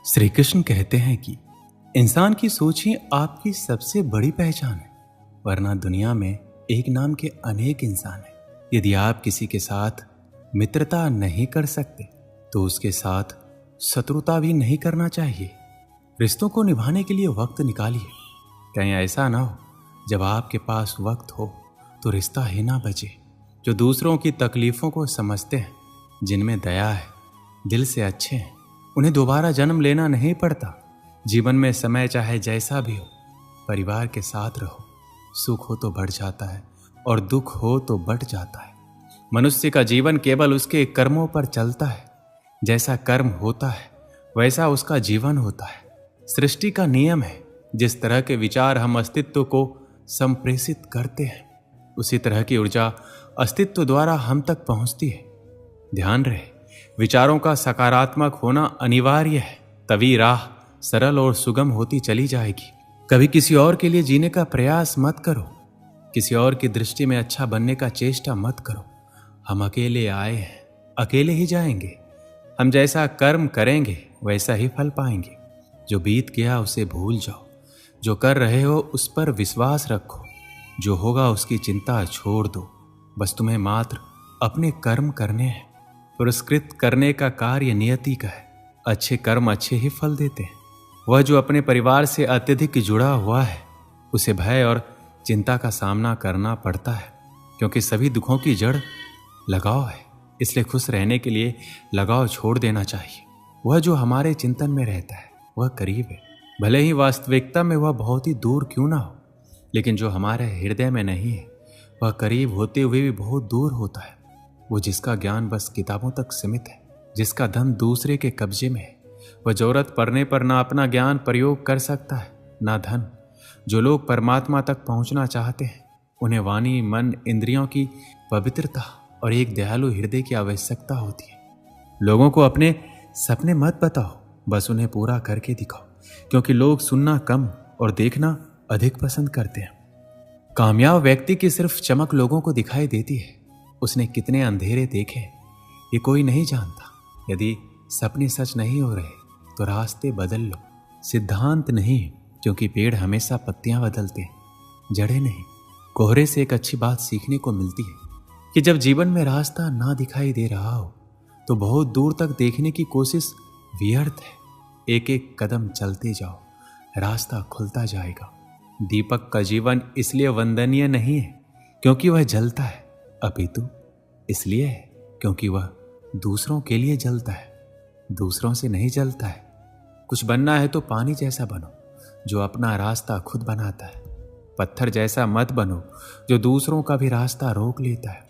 श्री कृष्ण कहते हैं कि इंसान की सोच ही आपकी सबसे बड़ी पहचान है, वरना दुनिया में एक नाम के अनेक इंसान हैं। यदि आप किसी के साथ मित्रता नहीं कर सकते तो उसके साथ शत्रुता भी नहीं करना चाहिए। रिश्तों को निभाने के लिए वक्त निकालिए। कहीं ऐसा ना हो जब आपके पास वक्त हो तो रिश्ता ही ना बचे। जो दूसरों की तकलीफों को समझते हैं, जिनमें दया है, दिल से अच्छे हैं, उन्हें दोबारा जन्म लेना नहीं पड़ता। जीवन में समय चाहे जैसा भी हो, परिवार के साथ रहो। सुख हो तो बढ़ जाता है और दुख हो तो बढ़ जाता है। मनुष्य का जीवन केवल उसके कर्मों पर चलता है। जैसा कर्म होता है वैसा उसका जीवन होता है। सृष्टि का नियम है, जिस तरह के विचार हम अस्तित्व को संप्रेषित करते हैं, उसी तरह की ऊर्जा अस्तित्व द्वारा हम तक पहुंचती है। ध्यान रहे, विचारों का सकारात्मक होना अनिवार्य है, तभी राह सरल और सुगम होती चली जाएगी। कभी किसी और के लिए जीने का प्रयास मत करो। किसी और की दृष्टि में अच्छा बनने का चेष्टा मत करो। हम अकेले आए हैं, अकेले ही जाएंगे। हम जैसा कर्म करेंगे वैसा ही फल पाएंगे। जो बीत गया उसे भूल जाओ। जो कर रहे हो उस पर विश्वास रखो। जो होगा उसकी चिंता छोड़ दो। बस तुम्हें मात्र अपने कर्म करने हैं। पुरस्कृत करने का कार्य नियति का है। अच्छे कर्म अच्छे ही फल देते हैं। वह जो अपने परिवार से अत्यधिक जुड़ा हुआ है, उसे भय और चिंता का सामना करना पड़ता है, क्योंकि सभी दुखों की जड़ लगाव है। इसलिए खुश रहने के लिए लगाव छोड़ देना चाहिए। वह जो हमारे चिंतन में रहता है वह करीब है, भले ही वास्तविकता में वह बहुत ही दूर क्यों ना हो। लेकिन जो हमारे हृदय में नहीं है वह करीब होते हुए भी बहुत दूर होता है। वो जिसका ज्ञान बस किताबों तक सीमित है, जिसका धन दूसरे के कब्जे में है, वह जरूरत पड़ने पर ना अपना ज्ञान प्रयोग कर सकता है ना धन। जो लोग परमात्मा तक पहुंचना चाहते हैं, उन्हें वाणी, मन, इंद्रियों की पवित्रता और एक दयालु हृदय की आवश्यकता होती है। लोगों को अपने सपने मत बताओ, बस उन्हें पूरा करके दिखाओ, क्योंकि लोग सुनना कम और देखना अधिक पसंद करते हैं। कामयाब व्यक्ति की सिर्फ चमक लोगों को दिखाई देती है। उसने कितने अंधेरे देखे ये कोई नहीं जानता। यदि सपने सच नहीं हो रहे तो रास्ते बदल लो। सिद्धांत नहीं, क्योंकि पेड़ हमेशा पत्तियां बदलते हैं, जड़ें नहीं। कोहरे से एक अच्छी बात सीखने को मिलती है कि जब जीवन में रास्ता ना दिखाई दे रहा हो तो बहुत दूर तक देखने की कोशिश व्यर्थ है। एक एक कदम चलते जाओ, रास्ता खुलता जाएगा। दीपक का जीवन इसलिए वंदनीय नहीं है क्योंकि वह जलता है, अपितु इसलिए है क्योंकि वह दूसरों के लिए जलता है, दूसरों से नहीं जलता है। कुछ बनना है तो पानी जैसा बनो, जो अपना रास्ता खुद बनाता है। पत्थर जैसा मत बनो, जो दूसरों का भी रास्ता रोक लेता है।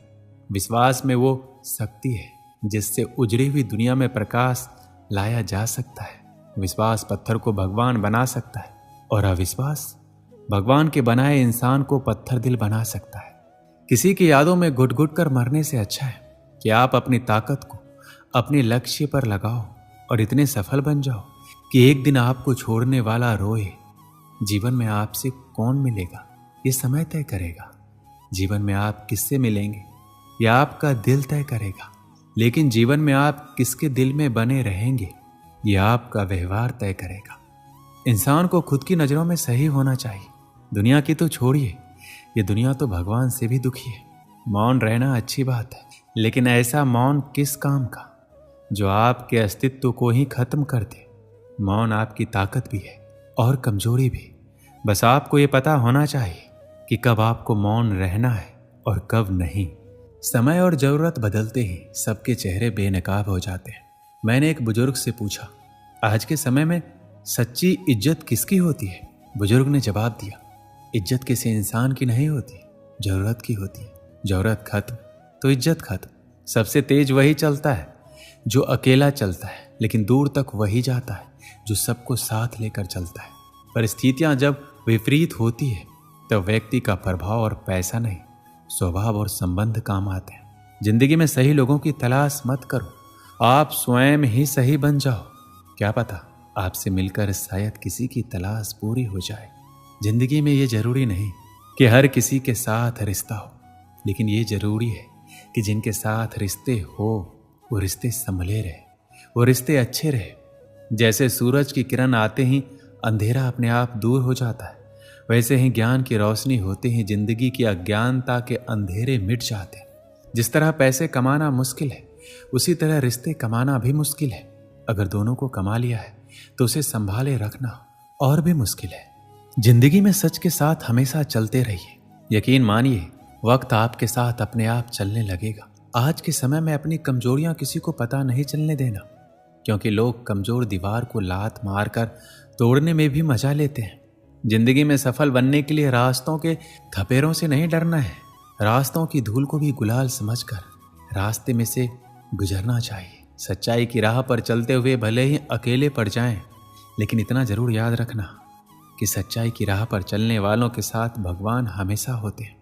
विश्वास में वो शक्ति है जिससे उजड़ी हुई दुनिया में प्रकाश लाया जा सकता है। विश्वास पत्थर को भगवान बना सकता है और अविश्वास भगवान के बनाए इंसान को पत्थर दिल बना सकता है। किसी की यादों में घुट घुट कर मरने से अच्छा है कि आप अपनी ताकत को अपने लक्ष्य पर लगाओ और इतने सफल बन जाओ कि एक दिन आपको छोड़ने वाला रोए। जीवन में आपसे कौन मिलेगा ये समय तय करेगा। जीवन में आप किससे मिलेंगे यह आपका दिल तय करेगा। लेकिन जीवन में आप किसके दिल में बने रहेंगे यह आपका व्यवहार तय करेगा। इंसान को खुद की नजरों में सही होना चाहिए। दुनिया की तो छोड़िए, ये दुनिया तो भगवान से भी दुखी है। मौन रहना अच्छी बात है, लेकिन ऐसा मौन किस काम का जो आपके अस्तित्व को ही खत्म कर दे। मौन आपकी ताकत भी है और कमजोरी भी। बस आपको ये पता होना चाहिए कि कब आपको मौन रहना है और कब नहीं। समय और जरूरत बदलते ही सबके चेहरे बेनकाब हो जाते हैं। मैंने एक बुजुर्ग से पूछा, आज के समय में सच्ची इज्जत किसकी होती है? बुजुर्ग ने जवाब दिया, इज्जत किसी इंसान की नहीं होती, जरूरत की होती है। जरूरत खत्म तो इज्जत खत्म। सबसे तेज वही चलता है जो अकेला चलता है, लेकिन दूर तक वही जाता है जो सबको साथ लेकर चलता है। परिस्थितियां जब विपरीत होती है तब व्यक्ति का प्रभाव और पैसा नहीं, स्वभाव और संबंध काम आते हैं। जिंदगी में सही लोगों की तलाश मत करो, आप स्वयं ही सही बन जाओ। क्या पता आपसे मिलकर शायद किसी की तलाश पूरी हो जाए। जिंदगी में ये जरूरी नहीं कि हर किसी के साथ रिश्ता हो, लेकिन ये जरूरी है कि जिनके साथ रिश्ते हो वो रिश्ते संभले रहे, वो रिश्ते अच्छे रहे। जैसे सूरज की किरण आते ही अंधेरा अपने आप दूर हो जाता है, वैसे ही ज्ञान की रोशनी होते ही जिंदगी की अज्ञानता के अंधेरे मिट जाते हैं। जिस तरह पैसे कमाना मुश्किल है, उसी तरह रिश्ते कमाना भी मुश्किल है। अगर दोनों को कमा लिया है तो उसे संभाले रखना और भी मुश्किल है। जिंदगी में सच के साथ हमेशा चलते रहिए। यकीन मानिए, वक्त आपके साथ अपने आप चलने लगेगा। आज के समय में अपनी कमजोरियां किसी को पता नहीं चलने देना, क्योंकि लोग कमजोर दीवार को लात मारकर तोड़ने में भी मजा लेते हैं। जिंदगी में सफल बनने के लिए रास्तों के थपेरों से नहीं डरना है, रास्तों की धूल को भी गुलाल समझकर रास्ते में से गुजरना चाहिए। सच्चाई की राह पर चलते हुए भले ही अकेले पड़ जाएं, लेकिन इतना जरूर याद रखना कि सच्चाई की राह पर चलने वालों के साथ भगवान हमेशा होते हैं।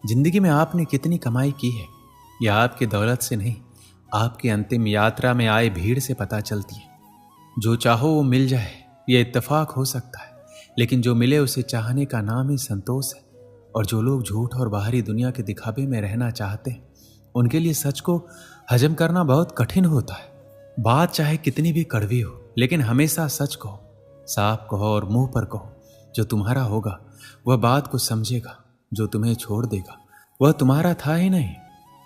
जिंदगी में आपने कितनी कमाई की है, यह आपकी दौलत से नहीं, आपकी अंतिम यात्रा में आए भीड़ से पता चलती है। जो चाहो वो मिल जाए, ये इत्तेफाक हो सकता है, लेकिन जो मिले उसे चाहने का नाम ही संतोष है। और जो लोग झूठ और बाहरी दुनिया के दिखावे में रहना चाहते हैं, उनके लिए सच को हजम करना बहुत कठिन होता है। बात चाहे कितनी भी कड़वी हो, लेकिन हमेशा सच कहो, साफ कहो और मुंह पर कहो। जो तुम्हारा होगा वह बात को समझेगा, जो तुम्हें छोड़ देगा वह तुम्हारा था ही नहीं।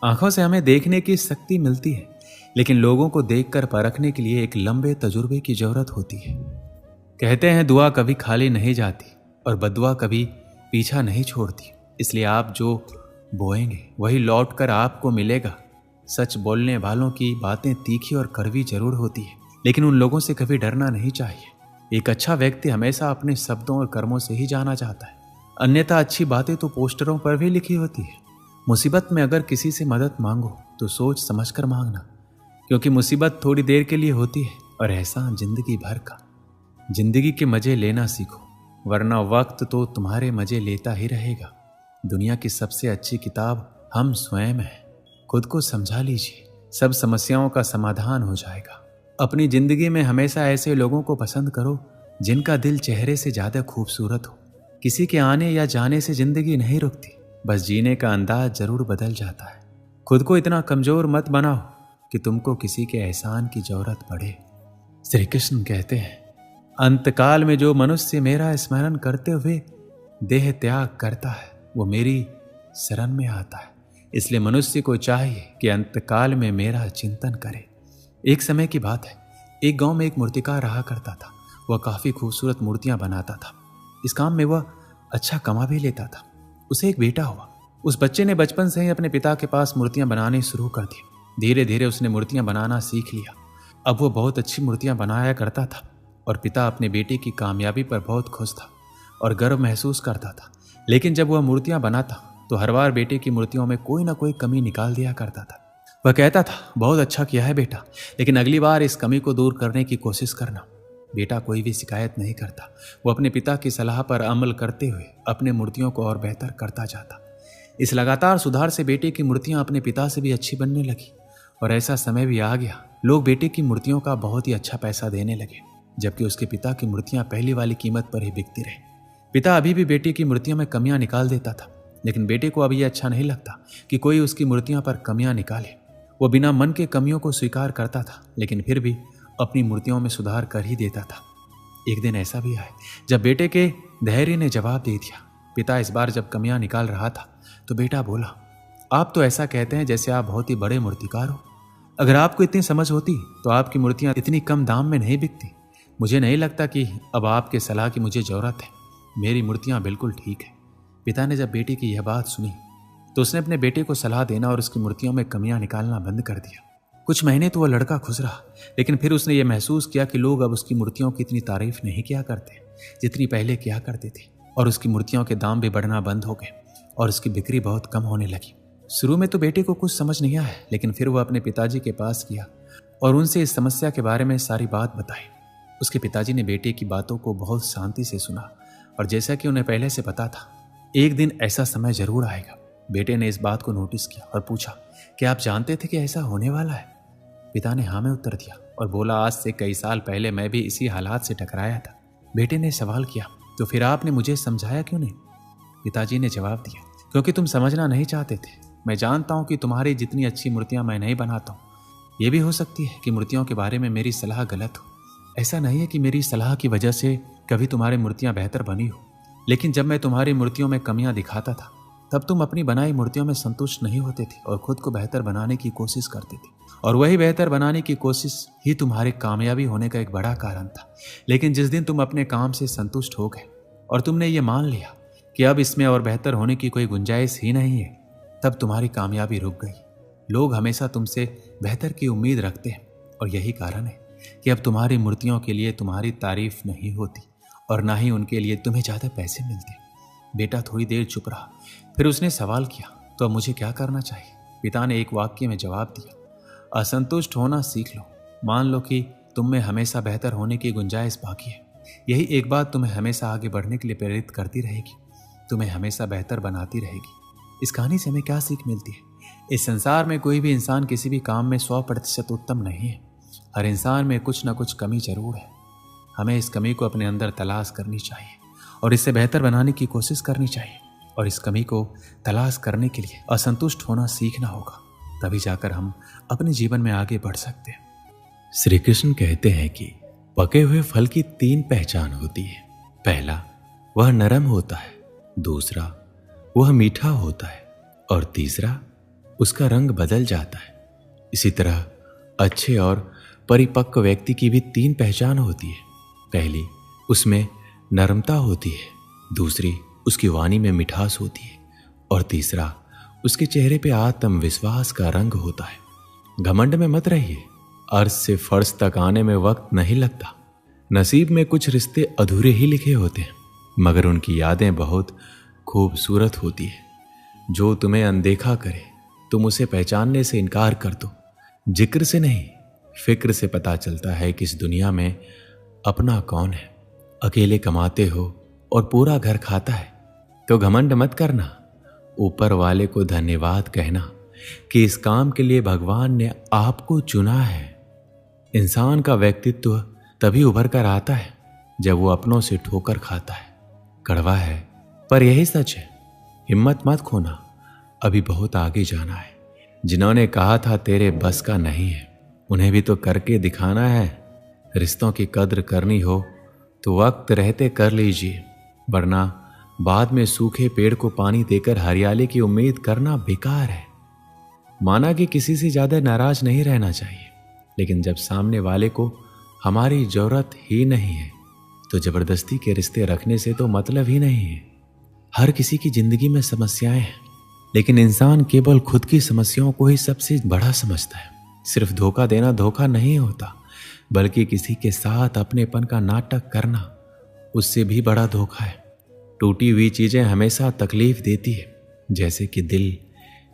आंखों से हमें देखने की शक्ति मिलती है, लेकिन लोगों को देखकर परखने के लिए एक लंबे तजुर्बे की जरूरत होती है। कहते हैं दुआ कभी खाली नहीं जाती और बदुआ कभी पीछा नहीं छोड़ती। इसलिए आप जो बोएंगे वही लौट कर आपको मिलेगा। सच बोलने वालों की बातें तीखी और कड़वी जरूर होती है, लेकिन उन लोगों से कभी डरना नहीं चाहिए। एक अच्छा व्यक्ति हमेशा अपने शब्दों और कर्मों से ही जाना जाता है, अन्यथा अच्छी बातें तो पोस्टरों पर भी लिखी होती है। मुसीबत में अगर किसी से मदद मांगो तो सोच समझकर मांगना, क्योंकि मुसीबत थोड़ी देर के लिए होती है और एहसान जिंदगी भर का। जिंदगी के मजे लेना सीखो, वरना वक्त तो तुम्हारे मजे लेता ही रहेगा। दुनिया की सबसे अच्छी किताब हम स्वयं हैं। खुद को समझा लीजिए, सब समस्याओं का समाधान हो जाएगा। अपनी जिंदगी में हमेशा ऐसे लोगों को पसंद करो जिनका दिल चेहरे से ज्यादा खूबसूरत हो। किसी के आने या जाने से जिंदगी नहीं रुकती, बस जीने का अंदाज जरूर बदल जाता है। खुद को इतना कमजोर मत बनाओ कि तुमको किसी के एहसान की जरूरत पड़े। श्री कृष्ण कहते हैं, अंतकाल में जो मनुष्य मेरा स्मरण करते हुए देह त्याग करता है वो मेरी शरण में आता है। इसलिए मनुष्य को चाहिए कि अंतकाल में मेरा चिंतन करे। एक समय की बात है, एक गांव में एक मूर्तिकार रहा करता था। वह काफी खूबसूरत मूर्तियां बनाता था। इस काम में वह अच्छा कमा भी लेता था। उसे एक बेटा हुआ। उस बच्चे ने बचपन से ही अपने पिता के पास मूर्तियां बनानी शुरू कर दी। धीरे धीरे उसने मूर्तियां बनाना सीख लिया। अब वह बहुत अच्छी मूर्तियां बनाया करता था और पिता अपने बेटे की कामयाबी पर बहुत खुश था और गर्व महसूस करता था। लेकिन जब वह मूर्तियां बनाता तो हर बार बेटे की मूर्तियों में कोई ना कोई कमी निकाल दिया करता था। वह कहता था, बहुत अच्छा किया है बेटा, लेकिन अगली बार इस कमी को दूर करने की कोशिश करना। बेटा कोई भी शिकायत नहीं करता। वो अपने पिता की सलाह पर अमल करते हुए अपने मूर्तियों को और बेहतर करता जाता। इस लगातार सुधार से बेटे की मूर्तियां अपने पिता से भी अच्छी बनने लगी और ऐसा समय भी आ गया, लोग बेटे की मूर्तियों का बहुत ही अच्छा पैसा देने लगे, जबकि उसके पिता की मूर्तियां पहली वाली कीमत पर ही बिकती रही। पिता अभी भी बेटे की मूर्तियों में कमियां निकाल देता था, लेकिन बेटे को अब यह अच्छा नहीं लगता कि कोई उसकी मूर्तियों पर कमियां निकाले। वो बिना मन के कमियों को स्वीकार करता था, लेकिन फिर भी अपनी मूर्तियों में सुधार कर ही देता था। एक दिन ऐसा भी आया जब बेटे के धैर्य ने जवाब दे दिया। पिता इस बार जब कमियां निकाल रहा था तो बेटा बोला, आप तो ऐसा कहते हैं जैसे आप बहुत ही बड़े मूर्तिकार हो। अगर आपको इतनी समझ होती तो आपकी मूर्तियां इतनी कम दाम में नहीं बिकती। मुझे नहीं लगता कि अब आपके सलाह की मुझे जरूरत है। मेरी मूर्तियां बिल्कुल ठीक है। पिता ने जब बेटे की यह बात सुनी तो उसने अपने बेटे को सलाह देना और उसकी मूर्तियों में कमियां निकालना बंद कर दिया। कुछ महीने तो वह लड़का खुश रहा, लेकिन फिर उसने यह महसूस किया कि लोग अब उसकी मूर्तियों की इतनी तारीफ नहीं किया करते जितनी पहले किया करते थे, और उसकी मूर्तियों के दाम भी बढ़ना बंद हो गए और उसकी बिक्री बहुत कम होने लगी। शुरू में तो बेटे को कुछ समझ नहीं आया, लेकिन फिर वह अपने पिताजी के पास गया और उनसे इस समस्या के बारे में सारी बात बताई। उसके पिताजी ने बेटे की बातों को बहुत शांति से सुना और जैसा कि उन्हें पहले से पता था, एक दिन ऐसा समय जरूर आएगा। बेटे ने इस बात को नोटिस किया और पूछा, क्या आप जानते थे कि ऐसा होने वाला है? पिता ने हाँ में उत्तर दिया और बोला, आज से कई साल पहले मैं भी इसी हालात से टकराया था। बेटे ने सवाल किया, तो फिर आपने मुझे समझाया क्यों नहीं? पिताजी ने जवाब दिया, क्योंकि तुम समझना नहीं चाहते थे। मैं जानता हूं कि तुम्हारी जितनी अच्छी मूर्तियां मैं नहीं बनाता हूं। यह भी हो सकती है कि मूर्तियों के बारे में मेरी सलाह गलत हो, ऐसा नहीं है कि मेरी सलाह की वजह से कभी तुम्हारी मूर्तियां बेहतर बनी हो, लेकिन जब मैं तुम्हारी मूर्तियों में कमियां दिखाता था तब तुम अपनी बनाई मूर्तियों में संतुष्ट नहीं होते थे और खुद को बेहतर बनाने की कोशिश करते थे, और वही बेहतर बनाने की कोशिश ही तुम्हारी कामयाबी होने का एक बड़ा कारण था। लेकिन जिस दिन तुम अपने काम से संतुष्ट हो गए और तुमने ये मान लिया कि अब इसमें और बेहतर होने की कोई गुंजाइश ही नहीं है, तब तुम्हारी कामयाबी रुक गई। लोग हमेशा तुमसे बेहतर की उम्मीद रखते हैं और यही कारण है कि अब तुम्हारी मूर्तियों के लिए तुम्हारी तारीफ नहीं होती और ना ही उनके लिए तुम्हें ज़्यादा पैसे मिलते। बेटा थोड़ी देर चुप रहा, फिर उसने सवाल किया, तो अब मुझे क्या करना चाहिए? पिता ने एक वाक्य में जवाब दिया, असंतुष्ट होना सीख लो। मान लो कि तुम में हमेशा बेहतर होने की गुंजाइश बाकी है। यही एक बात तुम्हें हमेशा आगे बढ़ने के लिए प्रेरित करती रहेगी, तुम्हें हमेशा बेहतर बनाती रहेगी। इस कहानी से हमें क्या सीख मिलती है? इस संसार में कोई भी इंसान किसी भी काम में 100% उत्तम नहीं है। हर इंसान में कुछ ना कुछ कमी जरूर है। हमें इस कमी को अपने अंदर तलाश करनी चाहिए और इससे बेहतर बनाने की कोशिश करनी चाहिए, और इस कमी को तलाश करने के लिए असंतुष्ट होना सीखना होगा, तभी जाकर हम अपने जीवन में आगे बढ़ सकते हैं। श्री कृष्ण कहते हैं कि पके हुए फल की 3 पहचान होती है। पहला, वह नरम होता है, दूसरा, वह मीठा होता है, और तीसरा, उसका रंग बदल जाता है। इसी तरह अच्छे और परिपक्व व्यक्ति की भी 3 पहचान होती है। पहली, उसमें नरमता होती है, दूसरी, उसकी वाणी में मिठास होती है, और तीसरा, उसके चेहरे पे आत्मविश्वास का रंग होता है। घमंड में मत रहिए, अर्श से फर्श तक आने में वक्त नहीं लगता। नसीब में कुछ रिश्ते अधूरे ही लिखे होते हैं, मगर उनकी यादें बहुत खूबसूरत होती है। जो तुम्हें अनदेखा करे तुम उसे पहचानने से इनकार कर दो। जिक्र से नहीं, फिक्र से पता चलता है कि इस दुनिया में अपना कौन है। अकेले कमाते हो और पूरा घर खाता है तो घमंड मत करना, ऊपर वाले को धन्यवाद कहना कि इस काम के लिए भगवान ने आपको चुना है। इंसान का व्यक्तित्व तभी उभर कर आता है जब वो अपनों से ठोकर खाता है। कड़वा है पर यही सच है। हिम्मत मत खोना, अभी बहुत आगे जाना है। जिन्होंने कहा था तेरे बस का नहीं है, उन्हें भी तो करके दिखाना है। रिश्तों की कद्र करनी हो तो वक्त रहते कर लीजिए, वरना बाद में सूखे पेड़ को पानी देकर हरियाली की उम्मीद करना बेकार है। माना कि किसी से ज्यादा नाराज नहीं रहना चाहिए, लेकिन जब सामने वाले को हमारी जरूरत ही नहीं है तो जबरदस्ती के रिश्ते रखने से तो मतलब ही नहीं है। हर किसी की जिंदगी में समस्याएं हैं, लेकिन इंसान केवल खुद की समस्याओं को ही सबसे बड़ा समझता है। सिर्फ धोखा देना धोखा नहीं होता, बल्कि किसी के साथ अपनेपन का नाटक करना उससे भी बड़ा धोखा है। टूटी हुई चीजें हमेशा तकलीफ देती है, जैसे कि दिल,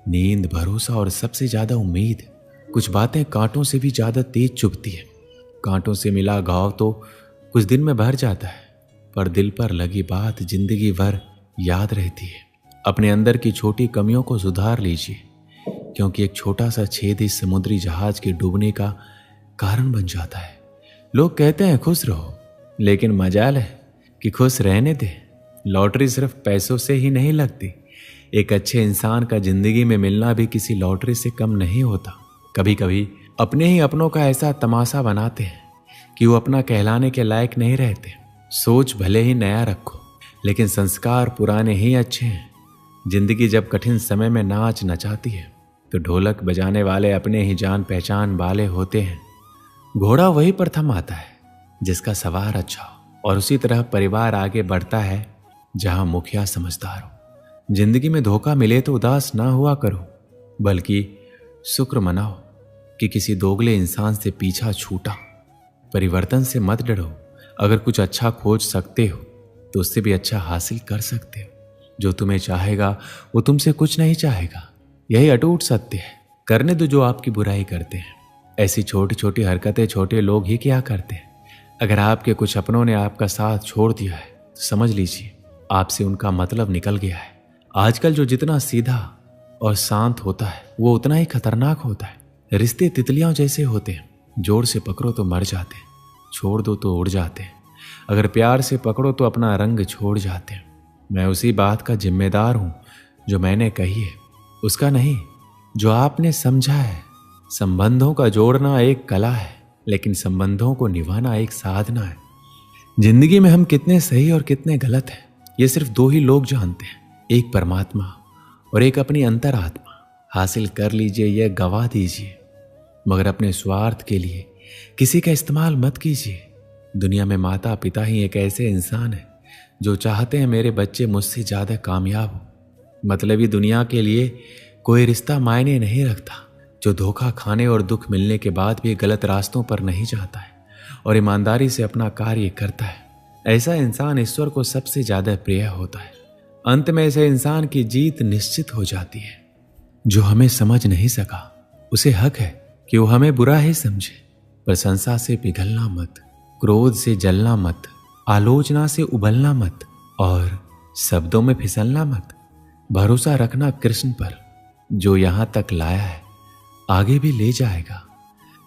नींद, भरोसा और सबसे ज्यादा उम्मीद। कुछ बातें कांटों से भी ज्यादा तेज चुभती है। कांटों से मिला घाव तो कुछ दिन में भर जाता है, पर दिल पर लगी बात जिंदगी भर याद रहती है। अपने अंदर की छोटी कमियों को सुधार लीजिए, क्योंकि एक छोटा सा छेद इस समुद्री जहाज के डूबने का कारण बन जाता है। लोग कहते हैं खुश रहो, लेकिन मजाल है कि खुश रहने दे। लॉटरी सिर्फ पैसों से ही नहीं लगती। एक अच्छे इंसान का जिंदगी में मिलना भी किसी लॉटरी से कम नहीं होता। कभी कभी अपने ही अपनों का ऐसा तमाशा बनाते हैं कि वो अपना कहलाने के लायक नहीं रहते। सोच भले ही नया रखो, लेकिन संस्कार पुराने ही अच्छे हैं। जिंदगी जब कठिन समय में नाच नचाती है तो ढोलक बजाने वाले अपने ही जान पहचान वाले होते हैं। घोड़ा वही प्रथम आता है जिसका सवार अच्छा हो, और उसी तरह परिवार आगे बढ़ता है जहां मुखिया समझदार हो। जिंदगी में धोखा मिले तो उदास ना हुआ करो, बल्कि शुक्र मनाओ कि किसी दोगले इंसान से पीछा छूटा। परिवर्तन से मत डरो। अगर कुछ अच्छा खोज सकते हो तो उससे भी अच्छा हासिल कर सकते हो। जो तुम्हें चाहेगा वो तुमसे कुछ नहीं चाहेगा, यही अटूट सत्य है। करने दो जो आपकी बुराई करते हैं। ऐसी छोटी छोटी हरकतें छोटे लोग ही क्या करते हैं। अगर आपके कुछ अपनों ने आपका साथ छोड़ दिया है तो समझ लीजिए आपसे उनका मतलब निकल गया है। आजकल जो जितना सीधा और शांत होता है वो उतना ही खतरनाक होता है। रिश्ते तितलियां जैसे होते हैं, जोर से पकड़ो तो मर जाते हैं, छोड़ दो तो उड़ जाते हैं। अगर प्यार से पकड़ो तो अपना रंग छोड़ जाते हैं। मैं उसी बात का जिम्मेदार हूं जो मैंने कही है, उसका नहीं जो आपने समझा है। संबंधों का जोड़ना एक कला है, लेकिन संबंधों को निभाना एक साधना है। जिंदगी में हम कितने सही और कितने गलत हैं, ये सिर्फ दो ही लोग जानते हैं, एक परमात्मा और एक अपनी अंतरात्मा। हासिल कर लीजिए या गवा दीजिए, मगर अपने स्वार्थ के लिए किसी का इस्तेमाल मत कीजिए। दुनिया में माता पिता ही एक ऐसे इंसान है जो चाहते हैं मेरे बच्चे मुझसे ज्यादा कामयाब हो। मतलबी दुनिया के लिए कोई रिश्ता मायने नहीं रखता। जो धोखा खाने और दुख मिलने के बाद भी गलत रास्तों पर नहीं जाता है और ईमानदारी से अपना कार्य करता है, ऐसा इंसान ईश्वर को सबसे ज्यादा प्रिय होता है। अंत में ऐसे इंसान की जीत निश्चित हो जाती है। जो हमें समझ नहीं सका उसे हक है कि वो हमें बुरा ही समझे। प्रशंसा से पिघलना मत, क्रोध से जलना मत, आलोचना से उबलना मत और शब्दों में फिसलना मत। भरोसा रखना कृष्ण पर, जो यहां तक लाया है आगे भी ले जाएगा।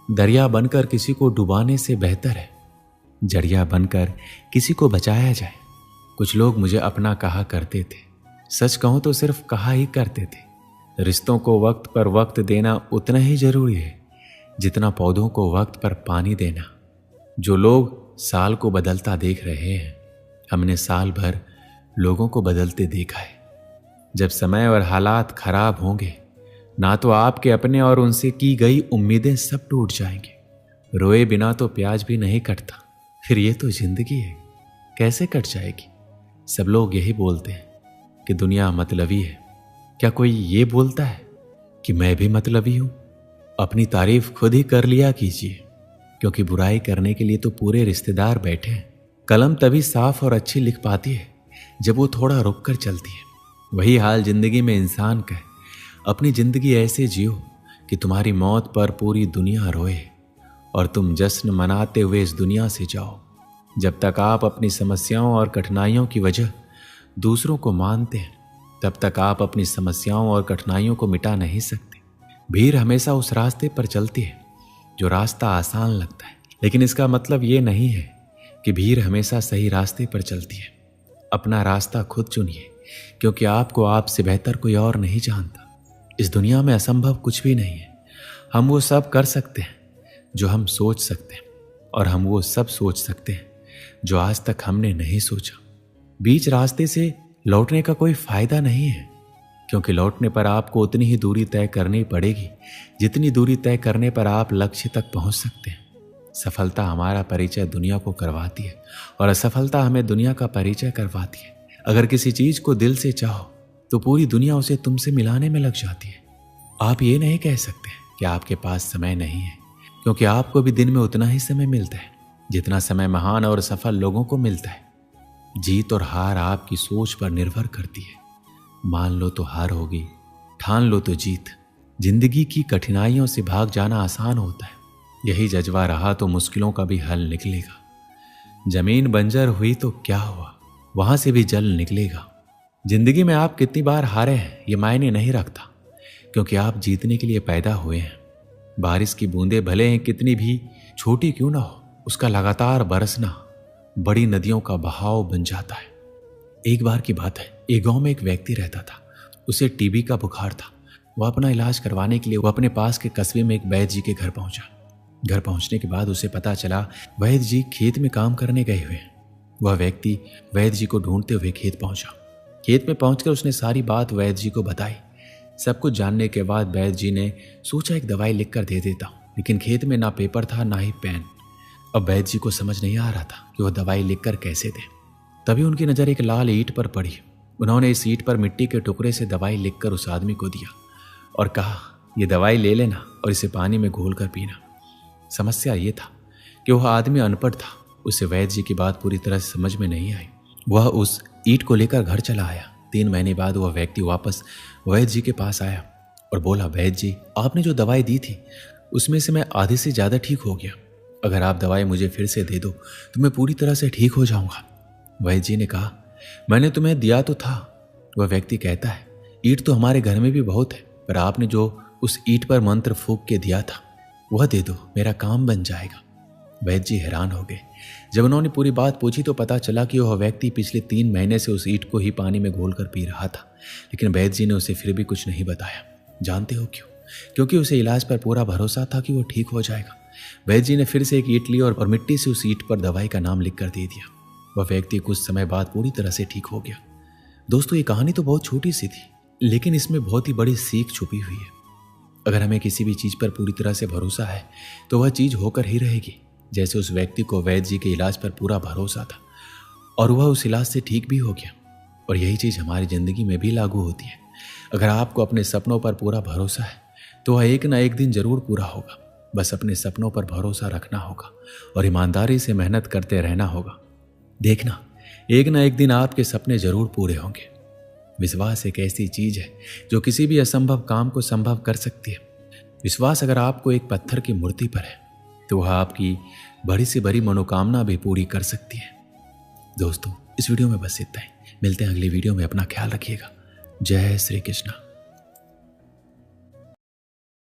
दरिया बनकर किसी को डुबाने से बेहतर है जरिया बनकर किसी को बचाया जाए। कुछ लोग मुझे अपना कहा करते थे, सच कहूं तो सिर्फ कहा ही करते थे। रिश्तों को वक्त पर वक्त देना उतना ही जरूरी है जितना पौधों को वक्त पर पानी देना। जो लोग साल को बदलता देख रहे हैं, हमने साल भर लोगों को बदलते देखा है। जब समय और हालात खराब होंगे, ना तो आपके अपने और उनसे की गई उम्मीदें सब टूट जाएंगे। रोए बिना तो प्याज भी नहीं कटता, फिर ये तो जिंदगी है, कैसे कट जाएगी। सब लोग यही बोलते हैं कि दुनिया मतलबी है। क्या कोई ये बोलता है कि मैं भी मतलबी हूं? अपनी तारीफ खुद ही कर लिया कीजिए, क्योंकि बुराई करने के लिए तो पूरे रिश्तेदार बैठे हैं। कलम तभी साफ और अच्छी लिख पाती है जब वो थोड़ा रुक कर चलती है। वही हाल जिंदगी में इंसान का है। अपनी जिंदगी ऐसे जियो कि तुम्हारी मौत पर पूरी दुनिया रोए और तुम जश्न मनाते हुए इस दुनिया से जाओ। जब तक आप अपनी समस्याओं और कठिनाइयों की वजह दूसरों को मानते हैं, तब तक आप अपनी समस्याओं और कठिनाइयों को मिटा नहीं सकते। भीड़ हमेशा उस रास्ते पर चलती है जो रास्ता आसान लगता है, लेकिन इसका मतलब ये नहीं है कि भीड़ हमेशा सही रास्ते पर चलती है। अपना रास्ता खुद चुनिए, क्योंकि आपको आपसे बेहतर कोई और नहीं जानता। इस दुनिया में असंभव कुछ भी नहीं है। हम वो सब कर सकते हैं जो हम सोच सकते हैं, और हम वो सब सोच सकते हैं जो आज तक हमने नहीं सोचा। बीच रास्ते से लौटने का कोई फायदा नहीं है, क्योंकि लौटने पर आपको उतनी ही दूरी तय करनी पड़ेगी जितनी दूरी तय करने पर आप लक्ष्य तक पहुंच सकते हैं। सफलता हमारा परिचय दुनिया को करवाती है और असफलता हमें दुनिया का परिचय करवाती है। अगर किसी चीज को दिल से चाहो तो पूरी दुनिया उसे तुमसे मिलाने में लग जाती है। आप ये नहीं कह सकते कि आपके पास समय नहीं है, क्योंकि आपको भी दिन में उतना ही समय मिलता है जितना समय महान और सफल लोगों को मिलता है। जीत और हार आपकी सोच पर निर्भर करती है। मान लो तो हार होगी, ठान लो तो जीत। जिंदगी की कठिनाइयों से भाग जाना आसान होता है। यही जज्बा रहा तो मुश्किलों का भी हल निकलेगा। जमीन बंजर हुई तो क्या हुआ, वहां से भी जल निकलेगा। जिंदगी में आप कितनी बार हारे हैं ये मायने नहीं रखता, क्योंकि आप जीतने के लिए पैदा हुए हैं। बारिश की बूंदें भले ही कितनी भी छोटी क्यों ना हो, उसका लगातार बरसना बड़ी नदियों का बहाव बन जाता है। एक बार की बात है, एक गांव में एक व्यक्ति रहता था। उसे टीबी का बुखार था। वह अपना इलाज करवाने के लिए वह अपने पास के कस्बे में एक वैद्य जी के घर पहुंचा। घर पहुंचने के बाद उसे पता चला वैद्य जी खेत में काम करने गए हुए हैं। वह व्यक्ति वैद्य जी को ढूंढते हुए खेत पहुंचा। खेत में पहुंचकर उसने सारी बात वैद्य जी को बताई। सब कुछ जानने के बाद वैद्य जी ने सोचा एक दवाई लिख कर दे देता हूं, लेकिन खेत में ना पेपर था ना ही पेन। अब वैद्य जी को समझ नहीं आ रहा था कि वह दवाई लिखकर कैसे दे। तभी उनकी नजर एक लाल ईंट पर पड़ी। उन्होंने इस ईंट पर मिट्टी के टुकड़े से दवाई लिखकर उस आदमी को दिया और कहा, यह दवाई ले लेना और इसे पानी में घोल कर पीना। समस्या ये था कि वह आदमी अनपढ़ था। उसे वैद्य जी की बात पूरी तरह से समझ में नहीं आई। वह उस ईंट को लेकर घर चला आया। 3 महीने बाद वह व्यक्ति वापस वैद्य जी के पास आया और बोला, वैद्य जी, आपने जो दवाई दी थी उसमें से मैं आधे से ज्यादा ठीक हो गया। अगर आप दवाई मुझे फिर से दे दो तो मैं पूरी तरह से ठीक हो जाऊंगा। वैद्य जी ने कहा, मैंने तुम्हें दिया तो था। वह व्यक्ति कहता है, ईंट तो हमारे घर में भी बहुत है, पर आपने जो उस ईंट पर मंत्र फूंक के दिया था वह दे दो, मेरा काम बन जाएगा। वैद्य जी हैरान हो गए। जब उन्होंने पूरी बात पूछी तो पता चला कि वह व्यक्ति पिछले 3 महीने से उस ईंट को ही पानी में घोलकर पी रहा था, लेकिन वैद्य जी ने उसे फिर भी कुछ नहीं बताया। जानते हो क्यों? क्योंकि उसे इलाज पर पूरा भरोसा था कि वो ठीक हो जाएगा। वैद्य जी ने फिर से एक ईंट ली और मिट्टी से उस ईंट पर दवाई का नाम लिख कर दे दिया। वह व्यक्ति कुछ समय बाद पूरी तरह से ठीक हो गया। दोस्तों, ये कहानी तो बहुत छोटी सी थी, लेकिन इसमें बहुत ही बड़ी सीख छुपी हुई है। अगर हमें किसी भी चीज पर पूरी तरह से भरोसा है तो वह चीज होकर ही रहेगी। जैसे उस व्यक्ति को वैद्य जी के इलाज पर पूरा भरोसा था और वह उस इलाज से ठीक भी हो गया। और यही चीज हमारी जिंदगी में भी लागू होती है। अगर आपको अपने सपनों पर पूरा भरोसा है तो वह एक ना एक दिन जरूर पूरा होगा। बस अपने सपनों पर भरोसा रखना होगा और ईमानदारी से मेहनत करते रहना होगा। देखना, एक ना एक दिन आपके सपने जरूर पूरे होंगे। विश्वास एक ऐसी चीज है जो किसी भी असंभव काम को संभव कर सकती है। विश्वास अगर आपको एक पत्थर की मूर्ति पर है तो वह आपकी बड़ी से बड़ी मनोकामना भी पूरी कर सकती है। दोस्तों, इस वीडियो में बस इतना ही। मिलते हैं अगली वीडियो में। अपना ख्याल रखिएगा। जय श्री कृष्ण।